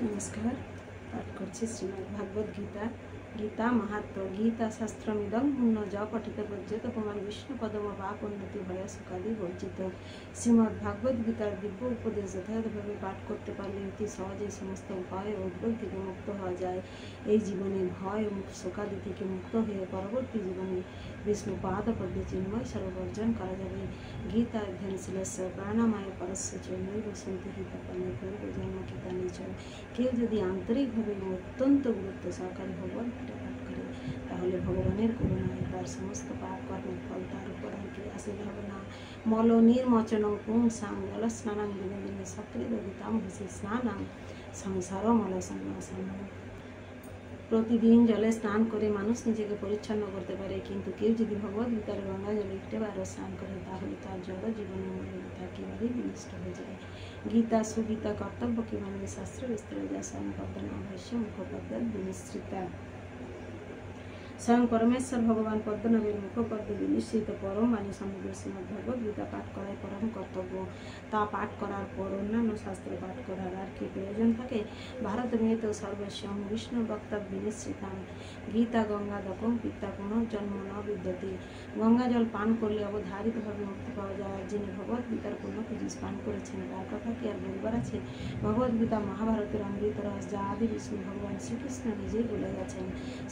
नमस्कार। पाठ करछि श्रीमद्भागवत गीता। गीता महात्म गीता शास्त्रमिदं पुण्य ज पठित पर्यत पुमान विष्णु पदम पाप उन्नति भय सुखादि वर्जित। श्रीमद्भागवत गीतार दिव्य उपदेश যথাযথভাবে पाठ करते पारले অতি সহজে সমস্ত ভয় ও উদ্বেগ থেকে মুক্ত হওয়া যায়। এই জীবনে ভয় ও শোকাদি থেকে মুক্ত হয়ে পরবর্তী জীবনে विष्णु पाद पद्मे चिन्मय स्वरूप अर्जन करा जाए। गीता अध्ययनशीलस्य प्राणामाय परस्य च नैव सन्ति हितपने पूर्व जन्म गीता निचय। केउ यदि आंतरिक भावे अत्यंत गुरुत्व सहकारी भगवान पाठ करे ताहले भगवानेर करुणाय तार समस्त पाप कर्मेर फल तार उपर आंके आशीर् হবে না। मल निर्मोचनं पुंसां जलस्नानं दिने दिने सकृत गीतां हसि स्नानं संसार मल संनाशनं। प्रतिदिन जले स्नान करे मानुष निजेके परिच्छन्न करते पारे, किन्तु केउ यदि भगवत गीतार गंगा जले एकटिबारो स्नान करे ताहले तार जड़ जीवने मूल्य एकेबारेई विनष्ट हो जाए। गीता सुगीता कर्तव्य कि मानवे शास्त्र विस्तार जा संपदना अवश्य मुखपद्म विनिश्रिता। स्वयं परमेश्वर भगवान पद्मनाभेर मुखपद्मे विनिश्चित परम बाणी समग्र श्रीमद्भागवत गीता पाठ कराई परम कर्तव्य। ता पाठ करार पर अन्यान्य शास्त्र पाठ करार आर कि प्रयोजन थाके। भारतमेत सर्वस्वं विष्णु वक्तव्य विनिश्चितां। गीता गंगादकं पिता पुनर्जन्म न विद्यते। गंगा जल पान करले अवधारितभावे मुक्ति पाওয়া যায়। যিনি ভগবত গীতার পূর্ণ ফিজিস পান করেছেন তার কথা কি আর বলবার আছে। ভগবত গীতা মহাভারতের অমৃত রস যা আদি বিষ্ণু ভগবান শ্রীকৃষ্ণ নিজেই বলে গেছেন।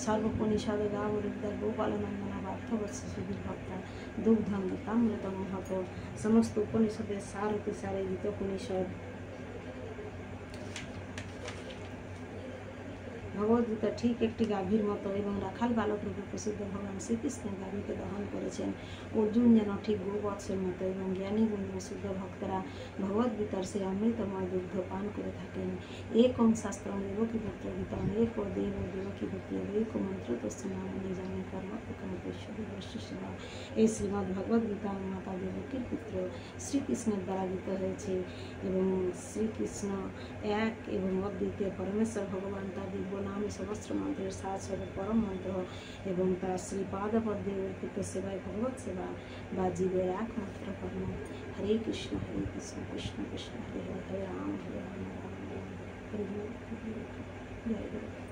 সর্বোপনিষদ गावृद्धार गोपालनंदना पार्थवत्स सुधीर भक्ता दुग्धम गीतामृतम महत। समस्त उपनिषदेर सार अति सारे गीतोपनिषद भगवद्गीता ठीक एक गाभीर मतो एवं राखाल बालक रूपे प्रसिद्ध भगवान श्रीकृष्ण गाभीके दहन करेছেন। अर्जुन जेन ठीक गोवत्सेर मतो एवं ज्ञानी गुणी शुद्ध भक्तरा भगवद्गीतार से अमृतमय दुग्ध पान करे थाकेन। एकं शास्त्रं देवकी पुत्र गीता एक देव देवकी पुत्र एक मंत्र तस्य नाम निजामि कर्म प्रकल्पेश्वर। এই শ্রীমদ্ ভগবত গীতা মাতা দেবকীর পুত্র শ্রীকৃষ্ণের দ্বারা গীত হয়েছে এবং শ্রীকৃষ্ণ এক এবং অদ্বিতীয় পরমেশ্বর ভগবান তার দিব্য नाम सहस्र मंत्र सात स्वरूप परम मंत्र एवं तार श्रीपाद पद्मे अर्पित सेवाय भगवत सेवा बा जीवेर एकमात्र कर्म। हरे कृष्ण कृष्ण कृष्ण हरे हरे राम राम हरे हरे। जय गुरु।